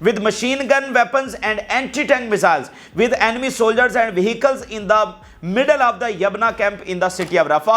with machine gun weapons and anti-tank missiles with enemy soldiers and vehicles in the middle of the Yabna camp in the city of Rafah।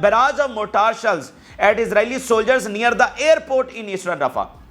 barrage of mortar shells at Israeli soldiers near the airport in eastern Rafah।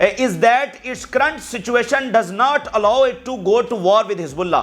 is that its current situation does not allow it to go to war with Hezbollah,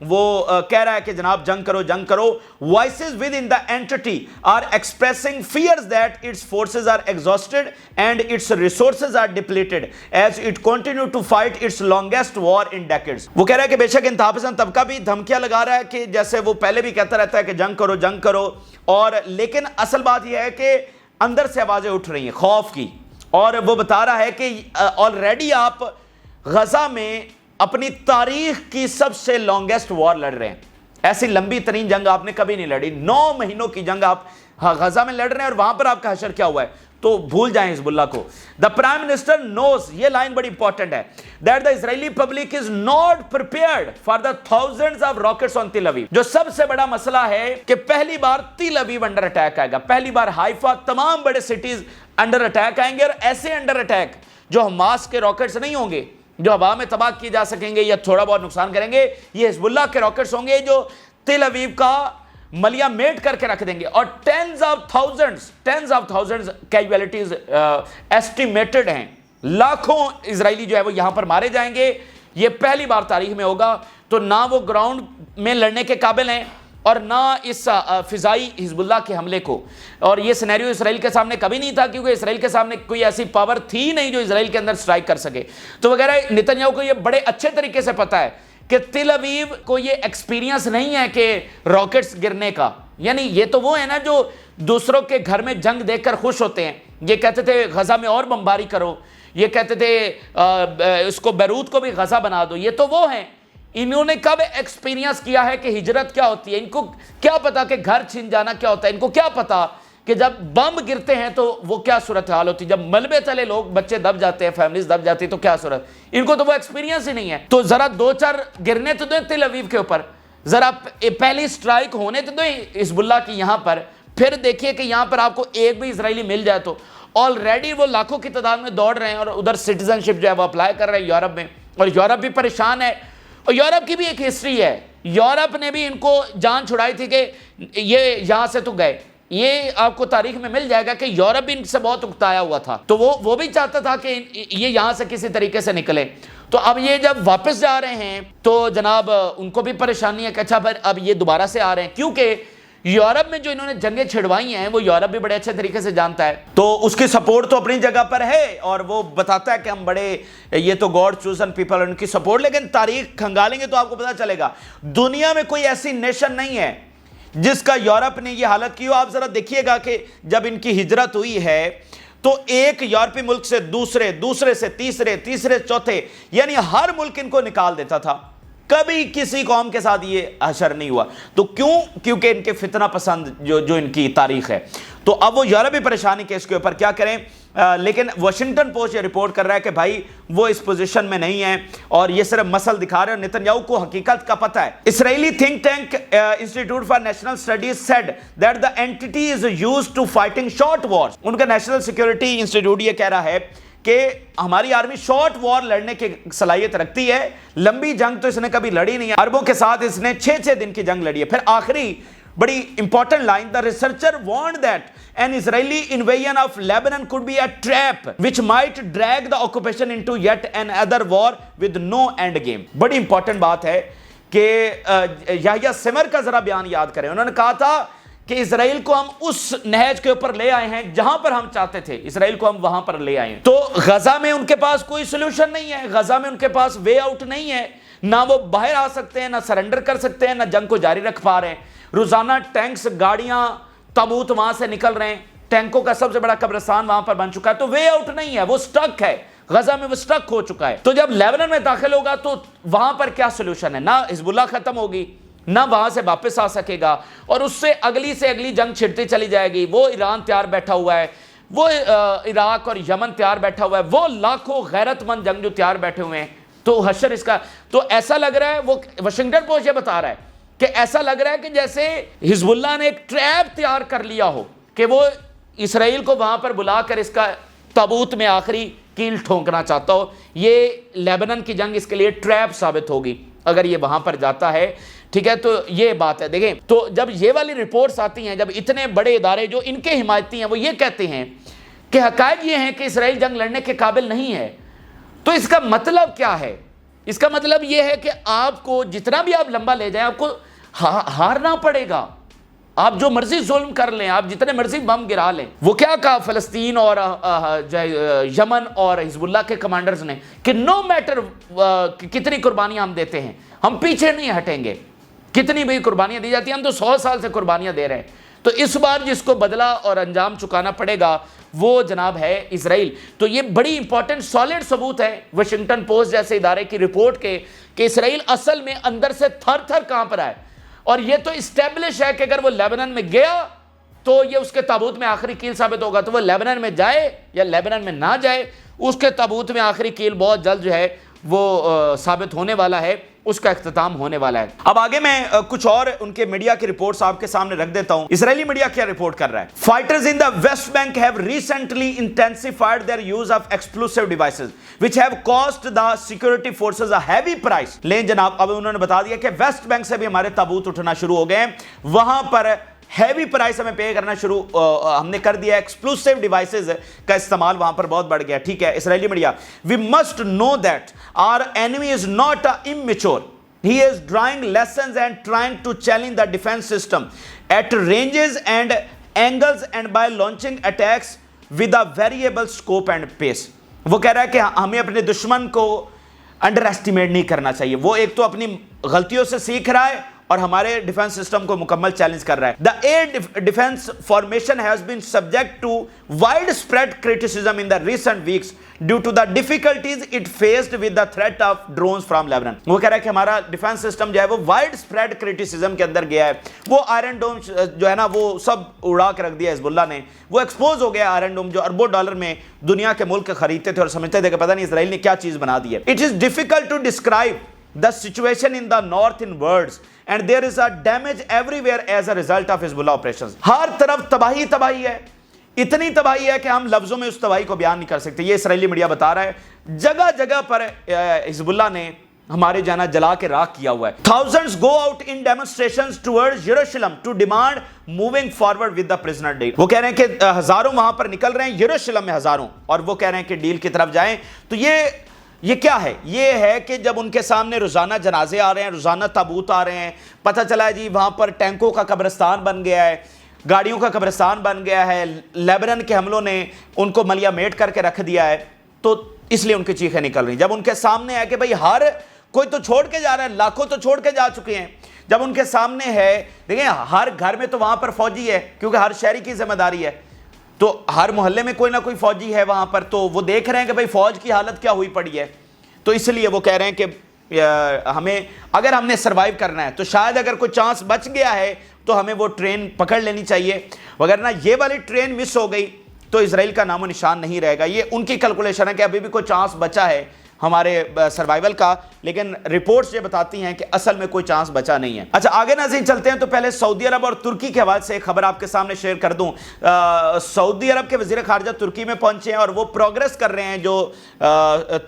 وہ کہہ رہا ہے کہ جناب جنگ کرو جنگ کرو. Voices within the entity are expressing fears that its forces are exhausted and its resources are depleted as it continue to fight its longest war in decades. وہ کہہ رہا ہے کہ بے شک انتہا پسند طبقہ بھی دھمکیاں لگا رہا ہے کہ جیسے وہ پہلے بھی کہتا رہتا ہے کہ جنگ کرو اور لیکن اصل بات یہ ہے کہ اندر سے آوازیں اٹھ رہی ہیں خوف کی. اور وہ بتا رہا ہے کہ آلریڈی آپ غزہ میں اپنی تاریخ کی سب سے لانگسٹ وار لڑ رہے ہیں. ایسی لمبی ترین جنگ آپ نے کبھی نہیں لڑی. 9 مہینوں کی جنگ آپ غزہ میں لڑ رہے ہیں اور وہاں پر آپ کا حشر کیا ہوا ہے تو بھول جائیں حزب اللہ کو. The Prime Minister knows, یہ لائن بڑی امپورٹنٹ ہے, that the Israeli public is not prepared for the thousands of rockets on Tel Aviv. جو سب سے بڑا مسئلہ ہے کہ پہلی بار تل ابیب انڈر اٹیک آئے گا, پہلی بار ہائفا, تمام بڑے سٹیز انڈر اٹیک آئیں گے اور ایسے انڈر اٹیک جو حماس کے راکٹس نہیں ہوں گے جو ہوا میں تباہ کیے جا سکیں گے یا تھوڑا بہت نقصان کریں گے, یہ حزب اللہ کے راکٹس ہوں گے جو تل ابیب کا ملیا میٹ کر کے رکھ دیں گے. اور tens of thousands casualties estimated ہیں, لاکھوں اسرائیلی جو ہے وہ یہاں پر مارے جائیں گے. یہ پہلی بار تاریخ میں ہوگا. تو نہ وہ گراؤنڈ میں لڑنے کے قابل ہیں اور نہ اس فضائی حزب اللہ کے حملے کو. اور یہ سینیریو اسرائیل کے سامنے کبھی نہیں تھا کیونکہ اسرائیل کے سامنے کوئی ایسی پاور تھی نہیں جو اسرائیل کے اندر سٹرائک کر سکے. تو وغیرہ نتنیاہو کو یہ بڑے اچھے طریقے سے پتا ہے کہ تل ابیب کو یہ ایکسپیرینس نہیں ہے کہ راکٹس گرنے کا. یعنی یہ تو وہ ہے نا جو دوسروں کے گھر میں جنگ دیکھ کر خوش ہوتے ہیں. یہ کہتے تھے غزہ میں اور بمباری کرو, یہ کہتے تھے اس کو بیروت کو بھی غزہ بنا دو. یہ تو وہ ہیں, انہوں نے کب ایکسپیرینس کیا ہے کہ ہجرت کیا ہوتی ہے. ان کو کیا پتا کہ گھر چھن جانا کیا ہوتا ہے. ان کو کیا پتا کہ جب بم گرتے ہیں تو وہ کیا صورتحال ہوتی ہے, جب ملبے تلے لوگ بچے دب جاتے ہیں, فیملیز دب جاتی ہیں تو کیا صورت. ان کو تو وہ ایکسپیرینس ہی نہیں ہے. تو ذرا 2-4 گرنے تو دیں تل ابیب کے اوپر, ذرا پہلی سٹرائک ہونے تو دیں حزب اللہ کی یہاں پر, پھر دیکھیے کہ یہاں پر آپ کو ایک بھی اسرائیلی مل جائے. تو آلریڈی وہ لاکھوں کی تعداد میں دوڑ رہے ہیں اور ادھر سٹیزن شپ جو ہے وہ اپلائی کر رہے ہیں یورپ میں, اور یورپ بھی پریشان ہے. اور یورپ کی بھی ایک ہسٹری ہے, یورپ نے بھی ان کو جان چھڑائی تھی کہ یہ یہاں سے تو گئے. یہ آپ کو تاریخ میں مل جائے گا کہ یورپ بھی ان سے بہت اکتایا ہوا تھا, تو وہ بھی چاہتا تھا کہ یہ یہاں سے کسی طریقے سے نکلے. تو اب یہ جب واپس جا رہے ہیں تو جناب ان کو بھی پریشانی ہے کہ اچھا پھر اب یہ دوبارہ سے آ رہے ہیں, کیونکہ یورپ میں جو انہوں نے جنگیں چھڑوائی ہیں وہ یورپ بھی بڑے اچھے طریقے سے جانتا ہے. تو اس کی سپورٹ تو اپنی جگہ پر ہے اور وہ بتاتا ہے کہ ہم بڑے, یہ تو گاڈ چوزن پیپل, ان کی سپورٹ. لیکن تاریخ کھنگالیں گے تو آپ کو پتا چلے گا دنیا میں کوئی ایسی نیشن نہیں ہے جس کا یورپ نے یہ حالت کی ہو. آپ ذرا دیکھیے گا کہ جب ان کی ہجرت ہوئی ہے تو ایک یورپی ملک سے دوسرے سے تیسرے چوتھے, یعنی ہر ملک ان کو نکال دیتا تھا. کبھی کسی قوم کے ساتھ یہ حشر نہیں ہوا. تو کیونکہ ان کے فتنہ پسند جو ان کی تاریخ ہے. تو اب وہ یورپ بھی پریشانی کے اس کے اوپر کیا کریں. لیکن واشنگٹن پوسٹ یہ رپورٹ کر رہا ہے کہ بھائی وہ اس پوزیشن میں نہیں ہے اور یہ صرف مسل دکھا رہے ہیں. نتنیاہو کو حقیقت کا پتہ ہے. اسرائیلی think tank Institute for National Studies said that the entity is used to fighting short wars. ان کا نیشنل سیکورٹی انسٹیٹیوٹ یہ کہہ رہا ہے کہ ہماری آرمی شارٹ وار لڑنے کی صلاحیت رکھتی ہے, لمبی جنگ تو اس نے کبھی لڑی نہیں ہے. عربوں کے ساتھ اس نے 6 دن کی جنگ لڑی ہے. پھر آخری بڑی important line, the researcher وارنڈ that an Israeli invasion of Lebanon could be a trap which might drag the occupation into yet another war with no end game. بڑی امپورٹنٹ بات ہے کہ یحییٰ سمر کا ذرا بیان یاد کریں. انہوں نے کہا تھا کہ اسرائیل کو ہم اس نہج کے اوپر لے آئے ہیں جہاں پر ہم چاہتے تھے, اسرائیل کو ہم وہاں پر لے آئے ہیں. تو غزہ میں ان کے پاس کوئی سلوشن نہیں ہے, غزہ میں ان کے پاس وے آؤٹ نہیں ہے. نہ وہ باہر آ سکتے ہیں, نہ سرنڈر کر سکتے ہیں, نہ جنگ کو جاری رکھ پا رہے ہیں. روزانہ ٹینکس, گاڑیاں, تابوت وہاں سے نکل رہے ہیں. ٹینکوں کا سب سے بڑا قبرستان وہاں پر بن چکا ہے. تو وے آؤٹ نہیں ہے, وہ سٹک ہے غزہ میں, وہ سٹک ہو چکا ہے. تو جب لیبنان میں داخل ہوگا تو وہاں پر کیا سلوشن ہے؟ نہ حزب اللہ ختم ہوگی, نہ وہاں سے واپس آ سکے گا, اور اس سے اگلی جنگ چھڑتی چلی جائے گی. وہ ایران تیار بیٹھا ہوا ہے, وہ عراق اور یمن تیار بیٹھا ہوا ہے, وہ لاکھوں غیرت مند جنگجو تیار بیٹھے ہوئے ہیں. تو حشر اس کا, تو ایسا لگ رہا ہے, وہ واشنگٹن پوسٹ یہ بتا رہا ہے کہ ایسا لگ رہا ہے کہ جیسے حزب اللہ نے ایک ٹریپ تیار کر لیا ہو کہ وہ اسرائیل کو وہاں پر بلا کر اس کا تابوت میں آخری کیل ٹھونکنا چاہتا ہو. یہ لیبنان کی جنگ اس کے لیے ٹریپ ثابت ہوگی اگر یہ وہاں پر جاتا ہے. ٹھیک ہے, تو یہ بات ہے. دیکھیں, تو جب یہ والی رپورٹس آتی ہیں, جب اتنے بڑے ادارے جو ان کے حمایتی ہیں وہ یہ کہتے ہیں کہ حقائق یہ ہیں کہ اسرائیل جنگ لڑنے کے قابل نہیں ہے, تو اس کا مطلب کیا ہے؟ اس کا مطلب یہ ہے کہ آپ کو جتنا بھی آپ لمبا لے جائیں آپ کو ہارنا پڑے گا. آپ جو مرضی ظلم کر لیں, آپ جتنے مرضی بم گرا لیں. وہ کیا کہا فلسطین اور یمن اور حزب اللہ کے کمانڈرز نے کہ نو میٹر کتنی قربانیاں ہم دیتے ہیں, ہم پیچھے نہیں ہٹیں گے. کتنی بھی قربانیاں دی جاتی ہیں, ہم تو 100 سال سے قربانیاں دے رہے ہیں. تو اس بار جس کو بدلہ اور انجام چکانا پڑے گا وہ جناب ہے اسرائیل. تو یہ بڑی امپورٹنٹ سالڈ ثبوت ہے واشنگٹن پوسٹ جیسے ادارے کی رپورٹ کے کہ اسرائیل اصل میں اندر سے تھر تھر کانپ رہا ہے. اور یہ تو اسٹیبلش ہے کہ اگر وہ لیبنان میں گیا تو یہ اس کے تابوت میں آخری کیل ثابت ہوگا. تو وہ لیبنان میں جائے یا لیبنان میں نہ جائے, اس کے تابوت میں آخری کیل بہت جلد جو ہے وہ ثابت ہونے والا ہے, اس کا اختتام ہونے والا ہے. اب آگے میں کچھ اور ان کے میڈیا کی رپورٹس آپ کے سامنے رکھ دیتا ہوں. اسرائیلی میڈیا کیا رپورٹ کر رہا ہے؟ Fighters in the West Bank have recently intensified their use of explosive devices which have cost the security forces a heavy price. لیں جناب, اب انہوں نے بتا دیا کہ ویسٹ بینک سے بھی ہمارے تابوت اٹھنا شروع ہو گئے ہیں, وہاں پر ہیوی پرائس ہمیں پے کرنا شروع ہم نے کر دیا. ایکسپلوسیو ڈیوائسز کا استعمال وہاں پر بہت بڑھ گیا. ٹھیک ہے, اسرائیلی media, we must know that our enemy is not immature. He is drawing lessons and trying to challenge the defense system at ranges and angles and by launching attacks with a variable scope and pace. وہ کہہ رہا ہے کہ ہمیں اپنے دشمن کو under estimate نہیں کرنا چاہیے. وہ ایک تو اپنی غلطیوں سے سیکھ رہا ہے اور ہمارے ڈیفنس سسٹم کو مکمل چیلنج کر رہا ہے. The air defense formation has been subject to widespread criticism in the recent weeks due to the difficulties it faced with the threat of drones from Lebanon. وہ کہہ رہا ہے کہ ہمارا ڈیفنس سسٹم جو ہے وہ وائڈ اسپریڈ کرٹیسزم کے اندر گیا ہے. وہ آئرن ڈوم جو ہے نا وہ سب اڑا کے رکھ دیا حزب اللہ نے. وہ ایکسپوز ہو گیا آئرن ڈوم جو اربوں ڈالر میں دنیا کے ملک خریدتے تھے اور سمجھتے تھے کہ پتہ نہیں اسرائیل نے کیا چیز بنا دی ہے. It is difficult to describe the situation in the north in words and there is a damage everywhere as a result of Hezbollah operations. ہر طرف تباہی تباہی ہے, اتنی تباہی ہے کہ ہم لفظوں میں اس تباہی کو بیان نہیں کر سکتے. یہ اسرائیلی میڈیا بتا رہا ہے. جگہ جگہ پر حزب اللہ نے ہمارے جانا جلا کے راکھ کیا ہوا ہے. Thousands go out in demonstrations towards Jerusalem to demand moving forward with the prisoner deal. وہ کہہ رہے ہیں کہ ہزاروں وہاں پر نکل رہے ہیں, یروشلم میں ہزاروں, اور وہ کہہ رہے ہیں کہ ڈیل کی طرف جائیں. تو یہ کیا ہے؟ یہ ہے کہ جب ان کے سامنے روزانہ جنازے آ رہے ہیں, روزانہ تابوت آ رہے ہیں, پتہ چلا ہے جی وہاں پر ٹینکوں کا قبرستان بن گیا ہے, گاڑیوں کا قبرستان بن گیا ہے, لیبنان کے حملوں نے ان کو ملیا میٹ کر کے رکھ دیا ہے, تو اس لیے ان کی چیخیں نکل رہی ہیں. جب ان کے سامنے ہے کہ بھئی ہر کوئی تو چھوڑ کے جا رہا ہے, لاکھوں تو چھوڑ کے جا چکے ہیں, جب ان کے سامنے ہے, دیکھیں ہر گھر میں تو وہاں پر فوجی ہے کیونکہ ہر شہری کی ذمہ داری ہے, تو ہر محلے میں کوئی نہ کوئی فوجی ہے وہاں پر, تو وہ دیکھ رہے ہیں کہ بھئی فوج کی حالت کیا ہوئی پڑی ہے. تو اس لیے وہ کہہ رہے ہیں کہ ہمیں اگر ہم نے سروائیو کرنا ہے تو شاید اگر کوئی چانس بچ گیا ہے تو ہمیں وہ ٹرین پکڑ لینی چاہیے, وگرنہ یہ والی ٹرین مس ہو گئی تو اسرائیل کا نام و نشان نہیں رہے گا. یہ ان کی کیلکولیشن ہے کہ ابھی بھی کوئی چانس بچا ہے ہمارے سروائیول کا, لیکن رپورٹس یہ بتاتی ہیں کہ اصل میں کوئی چانس بچا نہیں ہے. اچھا آگے ناظرین چلتے ہیں, تو پہلے سعودی عرب اور ترکی کے حوالے سے ایک خبر آپ کے سامنے شیئر کر دوں. سعودی عرب کے وزیر خارجہ ترکی میں پہنچے ہیں اور وہ پروگریس کر رہے ہیں جو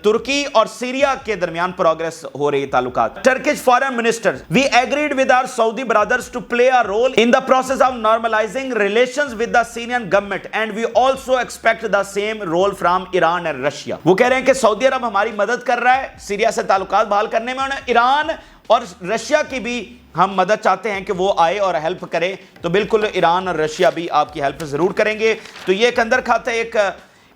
ترکی اور سیریا کے درمیان پروگریس ہو رہی تعلقات. Turkish foreign minister, we agreed with our Saudi brothers to play a role in the process of normalising relations with the Syrian government and we also expect the same role from Iran and Russia. وہ کہہ رہے ہیں کہ سعودی عرب ہماری مدد کر رہا ہے سیریا سے تعلقات بحال کرنے میں, اور ایران اور رشیا کی بھی ہم مدد چاہتے ہیں کہ وہ آئے اور ہیلپ کرے, تو بالکل ایران اور رشیا بھی آپ کی ہیلپ ضرور کریں گے. تو یہ ایک اندر کھاتا ایک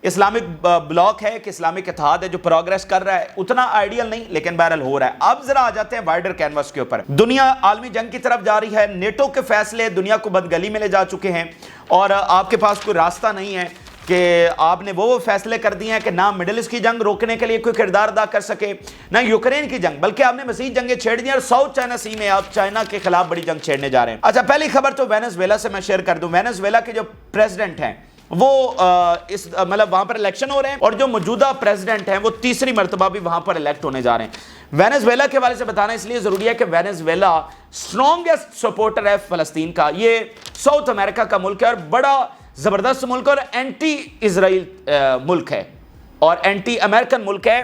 اسلامک بلاک ہے کہ اسلامک اتحاد ہے جو پروگریس کر رہا ہے, اتنا آئیڈیل نہیں لیکن بہرحال ہو رہا ہے. اب ذرا آ جاتے ہیں وائڈر کینوس کے اوپر. دنیا عالمی جنگ کی طرف جا رہی ہے, نیٹو کے فیصلے دنیا کو بدگلی میں لے جا چکے ہیں, اور آپ کے پاس کوئی راستہ نہیں ہے کہ آپ نے وہ فیصلے کر دیے ہیں کہ نہ مڈل ایسٹ کی جنگ روکنے کے لیے کوئی کردار ادا کر سکے, نہ یوکرین کی جنگ, بلکہ آپ نے مزید جنگیں چھیڑ دی اور ساؤتھ چائنا سی میں آپ چائنا کے خلاف بڑی جنگ چھیڑنے جا رہے ہیں. اچھا پہلی خبر تو وینزویلا سے میں شیئر کر دوں. وینزویلا کے جو پریزیڈنٹ ہیں وہ مطلب وہاں پر الیکشن ہو رہے ہیں, اور جو موجودہ پریزیڈنٹ ہیں وہ تیسری مرتبہ بھی وہاں پر الیکٹ ہونے جا رہے ہیں. وینزویلا کے حوالے سے بتانا اس لیے ضروری ہے کہ وینزویلا اسٹرانگسٹ سپورٹر ہے فلسطین کا. یہ ساؤتھ امریکہ کا ملک ہے اور بڑا زبردست ملک اور اینٹی اسرائیل ملک ہے اور اینٹی امریکن ملک ہے,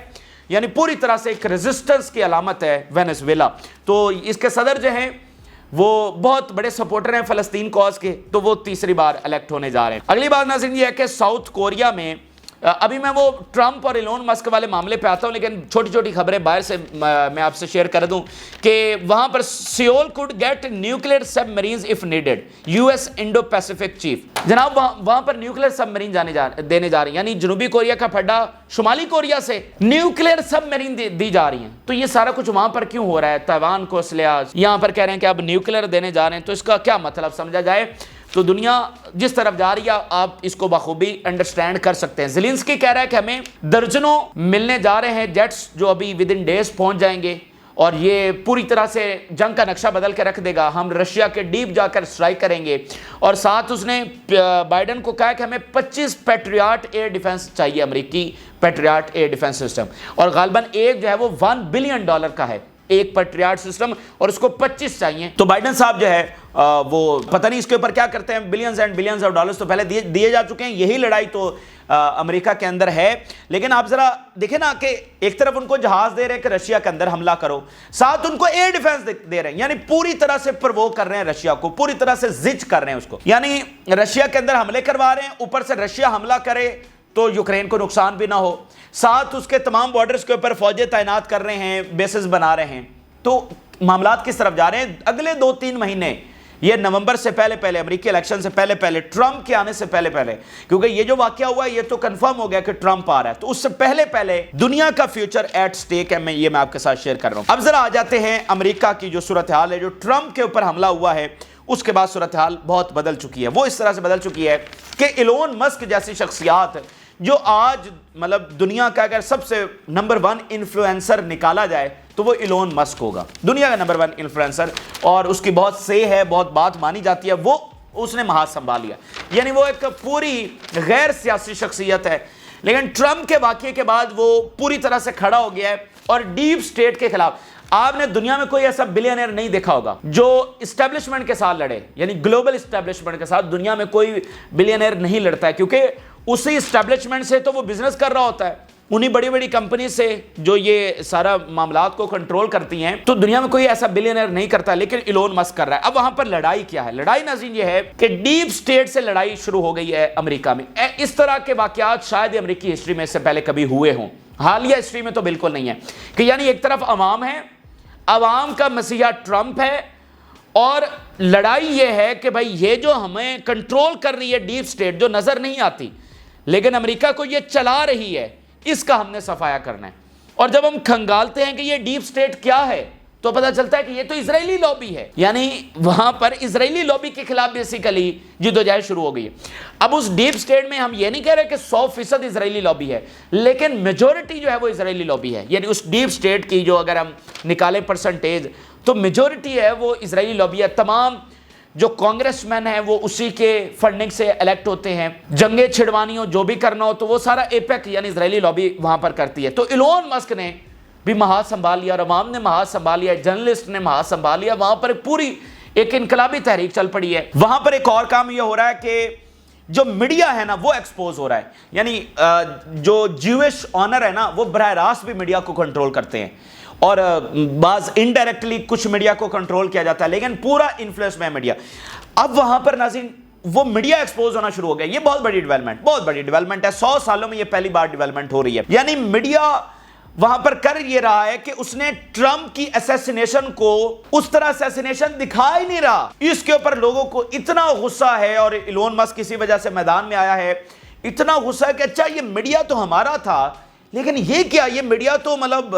یعنی پوری طرح سے ایک ریزسٹنس کی علامت ہے وینزویلا. تو اس کے صدر جو ہیں وہ بہت بڑے سپورٹر ہیں فلسطین کاز کے, تو وہ تیسری بار الیکٹ ہونے جا رہے ہیں. اگلی بات ناظرین یہ ہے کہ ساؤتھ کوریا میں ابھی میں وہ ٹرمپ اور ایلون مسک والے معاملے پہ آتا ہوں، لیکن چھوٹی چھوٹی خبریں باہر سے میں آپ سے شیئر کر دوں کہ وہاں پر Seoul could get nuclear submarines if needed, U S Indo Pacific chief جناب وہاں پر نیوکلیئر سب مرین دینے جا رہی ہیں، یعنی جنوبی کوریا کا پھڈا شمالی کوریا سے نیوکلیئر سب مرین دی جا رہی ہیں۔ تو یہ سارا کچھ وہاں پر کیوں ہو رہا ہے؟ تائیوان کو اسلحہ یہاں پر کہہ رہے ہیں کہ اب نیوکلیئر دینے جا رہے ہیں، تو اس کا کیا مطلب سمجھا جائے؟ تو دنیا جس طرف جا رہی ہے آپ اس کو بخوبی انڈرسٹینڈ کر سکتے ہیں۔ زیلنسکی کہہ رہا ہے کہ ہمیں درجنوں ملنے جا رہے ہیں جیٹس جو ابھی ود ان ڈیز پہنچ جائیں گے، اور یہ پوری طرح سے جنگ کا نقشہ بدل کے رکھ دے گا، ہم رشیا کے ڈیپ جا کر اسٹرائک کریں گے۔ اور ساتھ اس نے بائیڈن کو کہا کہ ہمیں 25 پیٹریاٹ ایئر ڈیفنس چاہیے، امریکی پیٹریاٹ ایئر ڈیفنس سسٹم، اور غالباً ایک جو ہے وہ $1 بلین کا ہے ایک پیٹریاٹ سسٹم، اور اس کو 25 چاہیے۔ تو بائیڈن صاحب جو ہے وہ پتہ نہیں اس کے اوپر کیا کرتے ہیں، billions and billions of dollars تو پہلے دیے جا چکے ہیں، یہی لڑائی تو امریکہ کے اندر ہے۔ لیکن آپ ذرا دیکھیں نا کہ ایک طرف ان کو جہاز دے رہے ہیں کہ رشیا کے اندر حملہ کرو، ساتھ ان کو ایئر ڈیفنس دے رہے ہیں، یعنی پوری طرح سے پرووک کر رہے ہیں رشیا کو، پوری طرح سے زج کر رہے ہیں اس کو، یعنی رشیا کے اندر حملے کروا رہے ہیں، اوپر سے رشیا حملہ کرے تو یوکرین کو نقصان بھی نہ ہو، ساتھ اس کے تمام بارڈرز کے اوپر فوجیں تعینات کر رہے ہیں، بیسز بنا رہے ہیں۔ تو معاملات کس طرف جا رہے ہیں؟ اگلے 2-3 مہینے، یہ نومبر سے پہلے امریکی الیکشن سے پہلے ٹرمپ کے آنے سے پہلے کیونکہ یہ جو واقعہ ہوا ہے یہ تو کنفرم ہو گیا کہ ٹرمپ آ رہا ہے، تو اس سے پہلے دنیا کا فیوچر ایٹ سٹیک ہے، میں آپ کے ساتھ شیئر کر رہا ہوں۔ اب ذرا آ جاتے ہیں امریکہ کی جو صورتحال ہے، جو ٹرمپ کے اوپر حملہ ہوا ہے اس کے بعد صورتحال بہت بدل چکی ہے۔ وہ اس طرح سے بدل چکی ہے کہ ایلون مسک جیسی شخصیات جو آج مطلب دنیا کا اگر سب سے نمبر 1 انفلوئنسر نکالا جائے تو وہ ایلون مسک ہوگا، دنیا کا نمبر 1 انفلوئنسر، اور اس کی بہت سے ہے، بہت بات مانی جاتی ہے، وہ اس نے محاذ سنبھال لیا، یعنی وہ ایک پوری غیر سیاسی شخصیت ہے۔ لیکن ٹرمپ کے واقعے کے بعد وہ پوری طرح سے کھڑا ہو گیا ہے اور ڈیپ سٹیٹ کے خلاف۔ آپ نے دنیا میں کوئی ایسا بلینئر نہیں دیکھا ہوگا جو اسٹیبلشمنٹ کے ساتھ لڑے، یعنی گلوبل اسٹیبلشمنٹ کے ساتھ دنیا میں کوئی بلینئر نہیں لڑتا ہے، کیونکہ اسی اسٹیبلشمنٹ سے تو وہ بزنس کر رہا ہوتا ہے، انہی بڑی بڑی کمپنی سے جو یہ سارا معاملات کو کنٹرول کرتی ہیں، تو دنیا میں کوئی ایسا بلینئر نہیں کرتا، لیکن ایلون مسک کر رہا ہے۔ اب وہاں پر لڑائی کیا ہے؟ لڑائی ناظرین یہ ہے کہ ڈیپ سٹیٹ سے لڑائی شروع ہو گئی ہے امریکہ میں۔ اس طرح کے واقعات شاید امریکی ہسٹری میں اس سے پہلے کبھی ہوئے ہوں، حالیہ ہسٹری میں تو بالکل نہیں ہے، کہ یعنی ایک طرف عوام ہے، عوام کا مسیحا ٹرمپ ہے، اور لڑائی یہ ہے کہ بھائی یہ جو ہمیں کنٹرول کر رہی ہے ڈیپ سٹیٹ، جو نظر نہیں آتی لیکن امریکہ کو یہ چلا رہی ہے، اس کا ہم نے صفایا کرنا ہے۔ اور جب ہم کھنگالتے ہیں کہ یہ ڈیپ سٹیٹ کیا ہے تو پتہ چلتا ہے کہ یہ تو اسرائیلی لابی ہے، یعنی وہاں پر اسرائیلی لابی کے خلاف بیسیکلی جدوجہد شروع ہو گئی ہے۔ اب اس ڈیپ سٹیٹ میں ہم یہ نہیں کہہ رہے کہ 100% اسرائیلی لابی ہے، لیکن میجورٹی جو ہے وہ اسرائیلی لابی ہے، یعنی اس ڈیپ سٹیٹ کی جو اگر ہم نکالیں پرسنٹیج تو میجورٹی ہے وہ اسرائیلی لابی ہے۔ تمام جو کانگریس مین ہیں وہ اسی کے فنڈنگ سے الیکٹ ہوتے ہیں، جنگیں چھڑوانی ہو، جو بھی کرنا ہو تو وہ سارا ایپیک یعنی اسرائیلی لابی وہاں پر کرتی ہے۔ تو ایلون مسک نے بھی محاذ سنبھال لیا، اور عوام نے محاذ سنبھال لیا، جرنلسٹ نے محاذ سنبھال لیا، وہاں پر پوری ایک انقلابی تحریک چل پڑی ہے۔ وہاں پر ایک اور کام یہ ہو رہا ہے کہ جو میڈیا ہے نا وہ ایکسپوز ہو رہا ہے، یعنی جو جیوش آنر ہے نا وہ براہ راست بھی میڈیا کو کنٹرول کرتے ہیں، اور بعض انڈائریکٹلی کچھ میڈیا کو کنٹرول کیا جاتا ہے، لیکن پورا انفلوئنس میں میڈیا۔ اب وہاں پر ناظرین وہ میڈیا ایکسپوز ہونا شروع ہو گیا، یہ بہت بڑی ڈیولپمنٹ ہے، 100 سالوں میں یہ پہلی بار ڈیولپمنٹ ہو رہی ہے، یعنی میڈیا وہاں پر کر یہ رہا ہے کہ اس نے ٹرمپ کی اسیسینیشن کو اس طرح اسیسینیشن دکھا ہی نہیں رہا۔ اس کے اوپر لوگوں کو اتنا غصہ ہے، اور ایلون مسک کسی وجہ سے میدان میں آیا ہے، اتنا غصہ ہے کہ اچھا یہ میڈیا تو ہمارا تھا، لیکن یہ کیا، یہ میڈیا تو مطلب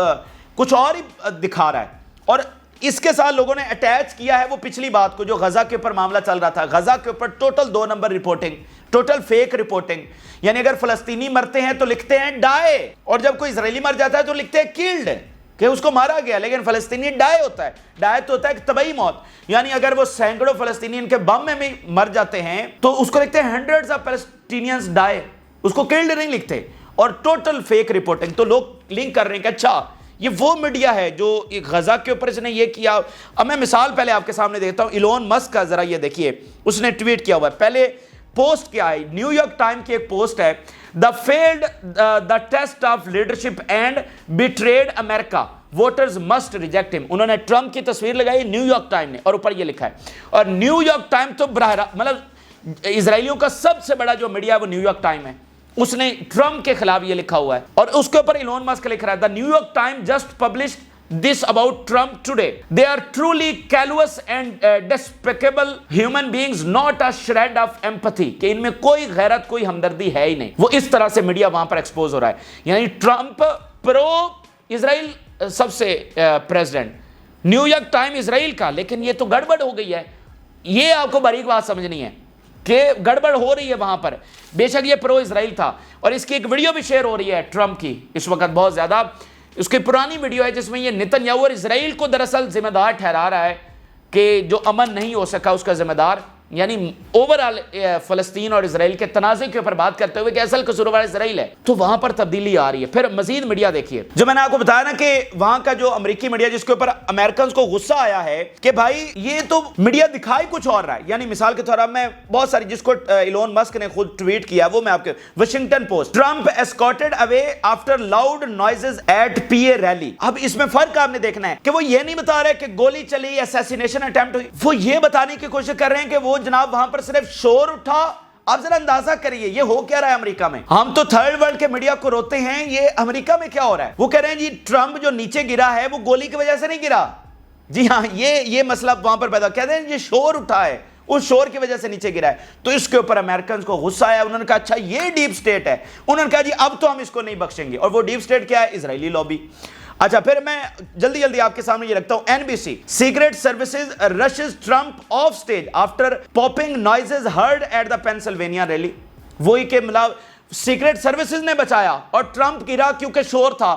کچھ اور ہی دکھا رہا ہے۔ اور اس کے ساتھ لوگوں نے اٹیچ کیا ہے وہ پچھلی بات کو جو غزہ کے اوپر معاملہ چل رہا تھا، غزہ کے اوپر total 2 number reporting, total fake reporting, یعنی اگر فلسطینی مرتے ہیں تو لکھتے ہیں ڈائے، اور جب کوئی اسرائیلی مر جاتا ہے تو لکھتے ہیں کلڈ، کہ اس کو مارا گیا، لیکن فلسطینی ڈائے ہوتا ہے، ڈائے تو ہوتا ہے کہ طبعی موت، یعنی اگر وہ سینکڑوں فلسطینی ان کے بم میں بھی مر جاتے ہیں تو اس کو لکھتے ہیں ہنڈریڈز آف پیلسٹینینز ڈائے، اس کو کلڈ نہیں لکھتے، اور ٹوٹل فیک رپورٹنگ۔ تو لوگ لنک کر رہے ہیں کہ اچھا یہ وہ میڈیا ہے جو غزہ کے اوپر اس نے یہ کیا۔ اب میں مثال پہلے آپ کے سامنے دیکھتا ہوں، ایلون مسک کا ذرا یہ دیکھیے، اس نے ٹویٹ کیا ہوا ہے، پہلے پوسٹ کیا ہے، نیو یارک ٹائم کی ایک پوسٹ ہے، the failed the test of leadership and betrayed America, voters must reject him. انہوں نے ٹرمپ کی تصویر لگائی نیو یارک ٹائم نے، اور اوپر یہ لکھا ہے، اور نیو یارک ٹائم تو براہ راست مطلب اسرائیلیوں کا سب سے بڑا جو میڈیا ہے وہ نیو یارک ٹائم ہے، اس نے ٹرمپ کے خلاف یہ لکھا ہوا ہے اور اس کے اوپر ایلون مسک لکھ رہا ہے The New York Times just published this about Trump today. They are truly callous and despicable human beings, not a shred of empathy. کہ ان میں کوئی غیرت کوئی ہمدردی ہے ہی نہیں. وہ اس طرح سے میڈیا وہاں پر ایکسپوز ہو رہا ہے. یعنی ٹرمپ پرو اسرائیل سب سے پریزیڈنٹ، نیو یارک ٹائم اسرائیل کا، لیکن یہ تو گڑبڑ ہو گئی ہے. یہ آپ کو باریک بات سمجھنی ہے کہ گڑبڑ ہو رہی ہے وہاں پر. بے شک یہ پرو اسرائیل تھا اور اس کی ایک ویڈیو بھی شیئر ہو رہی ہے ٹرمپ کی اس وقت بہت زیادہ. اس کی پرانی ویڈیو ہے جس میں یہ نتن یاہو اور اسرائیل کو دراصل ذمہ دار ٹھہرا رہا ہے کہ جو امن نہیں ہو سکا اس کا ذمہ دار، یعنی اوورآل فلسطین اور اسرائیل کے تنازع کے اوپر بات کرتے ہوئے کہ اصل قصوروار اسرائیل ہے. تو وہاں پر تبدیلی آ رہی ہے. پھر مزید میڈیا دیکھیے جو میں نے آپ کو بتایا نا کہ وہاں کا جو امریکی میڈیا جس کے اوپر امریکنز کو غصہ آیا ہے کہ بھائی یہ تو میڈیا دکھائی کچھ اور رہا ہے. یعنی مثال کے طور پر میں بہت ساری جس کو ایلون مسک نے خود ٹویٹ کیا وہ میں آپ کے Washington Post Trump escorted away after loud noises at P A rally. اب اس میں فرق آپ نے دیکھنا ہے کہ وہ یہ نہیں بتا رہے کہ گولی چلی، اسیسینیشن اٹیمپٹ ہوئی. وہ یہ بتانے کی کوشش کر رہے ہیں کہ وہ جناب وہاں پر صرف شور اٹھا. آپ ذرا اندازہ کریے یہ ہو کیا رہا ہے امریکہ میں. ہم تو تھرڈ ورلڈ کے میڈیا کو روتے ہیں، یہ امریکہ میں کیا ہو رہا ہے. وہ کہہ رہے ہیں جی ٹرمپ جو نیچے گرا ہے وہ گولی کی وجہ سے نہیں گرا. جی ہاں یہ مسئلہ وہاں پر پیدا. کہتے ہیں یہ شور اٹھا ہے، اس شور کی وجہ سے نیچے گرا ہے. تو اس کے اوپر امریکنز کو غصہ آیا. انہوں نے کہا اچھا یہ ڈیپ سٹیٹ ہے. انہوں نے کہا جی اب تو ہم اس کو نہیں بخشیں گے. اور وہ ڈیپ سٹیٹ کیا ہے؟ اسرائیلی لابی. اچھا پھر میں جلدی آپ کے سامنے یہ رکھتا ہوں. NBC secret services rushes Trump off stage after popping noises heard at the Pennsylvania rally. وہی کہ مطلب سیکرٹ سروسز نے بچایا اور ٹرمپ گرا کیونکہ شور تھا.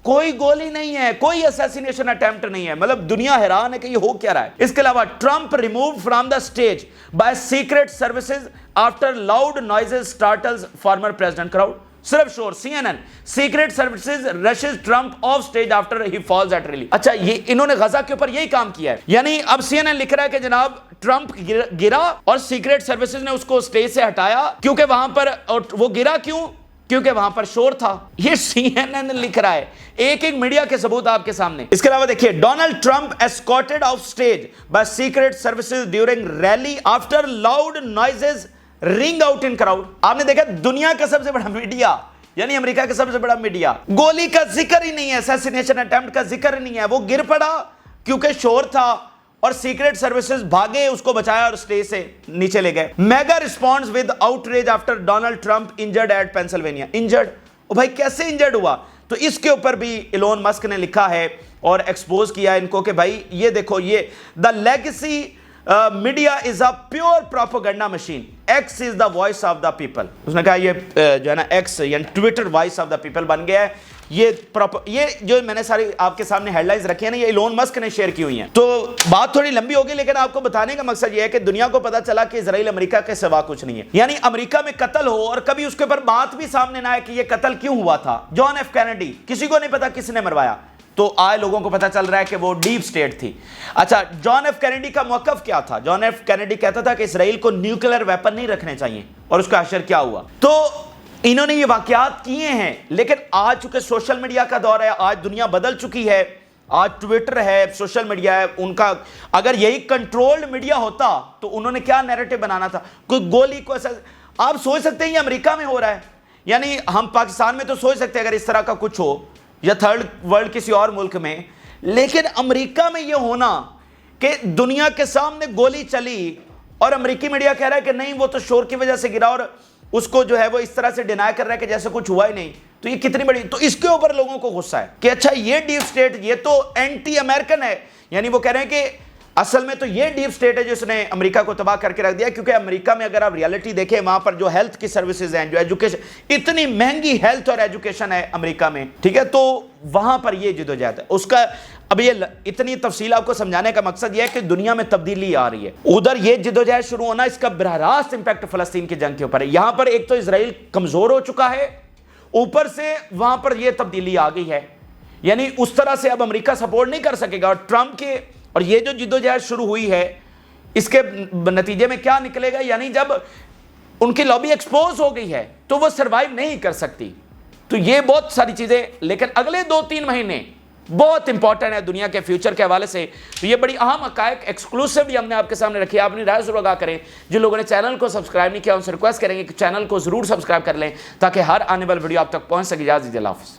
کوئی گولی نہیں ہے، کوئی اسیسینیشن اٹیمپٹ نہیں ہے. مطلب دنیا حیران ہے کہ یہ ہو کیا رہا ہے. اس کے علاوہ Trump removed from the stage by secret services after loud noises startles former president crowd. صرف شور. CNN secret services rushes Trump off stage after he falls at rally. اچھا یہ انہوں نے غزہ کے اوپر یہی کام کیا ہے. یعنی اب CNN لکھ رہا ہے کہ جناب ٹرمپ گرا اور سیکرٹ سروسز نے اس کو سٹیج سے ہٹایا کیونکہ وہاں پر وہ گرا کیوں؟ کیونکہ وہاں پر شور تھا. یہ CNN لکھ رہا ہے. ایک میڈیا کے ثبوت آپ کے سامنے. اس کے علاوہ دیکھیے Donald Trump escorted off stage by secret services during rally after loud noises ring out in crowd. آپ نے دیکھا دنیا کا سب سے بڑا میڈیا یعنی امریکہ کا سب سے بڑا میڈیا گولی کا ذکر ہی نہیں ہے، اسیسینیشن اٹیمپٹ کا ذکر ہی نہیں ہے. وہ گر پڑا کیونکہ شور تھا اور سیکرٹ سروسز بھاگے، اس کو بچایا اور سٹیج سے نیچے لے گئے. Mega response with outreach after Donald Trump injured at Pennsylvania. Injured او بھائی کیسے انجرڈ ہوا؟ تو اس کے اوپر بھی ایلون مسک نے لکھا ہے اور ایکسپوز کیا ان کو کہ بھائی یہ دیکھو یہ the legacy media is a pure propaganda machine. X is the voice of the people. اس نے کہا یہ جو ہے نا ایکس یعنی Twitter voice of the people بن گیا ہے. یہ جو میں نے ساری آپ کے سامنے ہیڈ لائنز رکھی ہیں نا یہ ایلون مسک نے شیئر کی ہوئی ہیں. تو بات تھوڑی لمبی ہوگی لیکن آپ کو بتانے کا مقصد یہ ہے کہ دنیا کو پتا چلا کہ اسرائیل امریکہ کے سوا کچھ نہیں ہے. یعنی امریکہ میں قتل ہو اور کبھی اس کے اوپر بات بھی سامنے نہ آئے کہ یہ قتل کیوں ہوا تھا. جان ایف کینیڈی کسی کو نہیں پتا کس نے مروایا، تو آئے لوگوں کو پتا چل رہا ہے کہ وہ ڈیپ سٹیٹ تھی. اچھا جان ایف کینیڈی کا موقف کیا تھا؟ جان ایف کینیڈی کہتا تھا کہ اسرائیل کو نیوکلیر ویپن نہیں رکھنے چاہیے اور اس کا حشر کیا ہوا. تو انہوں نے یہ واقعات کیے ہیں لیکن آج چونکہ سوشل میڈیا کا دور ہے، آج دنیا بدل چکی ہے، آج ٹویٹر ہے، سوشل میڈیا ہے. ان کا اگر یہی کنٹرولڈ میڈیا ہوتا تو انہوں نے کیا نیریٹو بنانا تھا؟ کوئی گولی کو ایسا آپ سوچ سکتے ہیں یہ امریکہ میں ہو رہا ہے. یعنی ہم پاکستان میں تو سوچ سکتے ہیں اگر اس طرح کا کچھ ہو یا تھرڈ ورلڈ کسی اور ملک میں، لیکن امریکہ میں یہ ہونا کہ دنیا کے سامنے گولی چلی اور امریکی میڈیا کہہ رہا ہے کہ نہیں وہ تو شور کی وجہ سے گرا اور اس کو جو ہے وہ اس طرح سے ڈینائی کر رہا ہے کہ جیسے کچھ ہوا ہی نہیں. تو یہ کتنی بڑی، تو اس کے اوپر لوگوں کو غصہ ہے کہ اچھا یہ ڈیپ سٹیٹ یہ تو اینٹی امریکن ہے. یعنی وہ کہہ رہے ہیں کہ اصل میں تو یہ ڈیپ سٹیٹ ہے جس نے امریکہ کو تباہ کر کے رکھ دیا. کیونکہ امریکہ میں اگر آپ ریالٹی دیکھیں وہاں پر جو ہیلتھ کی سروسز ہیں، جو ایجوکیشن، اتنی مہنگی ہیلتھ اور ایجوکیشن ہے امریکہ میں، ٹھیک ہے، تو وہاں پر یہ جدوجہد ہے. اس کا اب یہ اتنی تفصیل آپ کو سمجھانے کا مقصد یہ ہے کہ دنیا میں تبدیلی آ رہی ہے. ادھر یہ جدوجہد شروع ہونا اس کا براہ راست امپیکٹ فلسطین کی جنگ کے اوپر ہے. یہاں پر ایک تو اسرائیل کمزور ہو چکا ہے، اوپر سے وہاں پر یہ تبدیلی آ گئی ہے. یعنی اس طرح سے اب امریکہ سپورٹ نہیں کر سکے گا. اور ٹرمپ کے اور یہ جو جدوجہد شروع ہوئی ہے اس کے نتیجے میں کیا نکلے گا؟ یعنی جب ان کی لابی ایکسپوز ہو گئی ہے تو وہ سروائیو نہیں کر سکتی. تو یہ بہت ساری چیزیں، لیکن اگلے 2-3 مہینے بہت امپورٹنٹ ہے دنیا کے فیوچر کے حوالے سے. تو یہ بڑی اہم حقائق ایکسکلوسیو بھی ہم نے آپ کے سامنے رکھی ہے. آپ اپنی رائے ضرور آگاہ کریں. جن لوگوں نے چینل کو سبسکرائب نہیں کیا ان سے ریکویسٹ کریں گے کہ چینل کو ضرور سبسکرائب کر لیں تاکہ ہر آنے والی ویڈیو آپ تک پہنچ سکے. اجازت دیجیے، اللہ حافظ.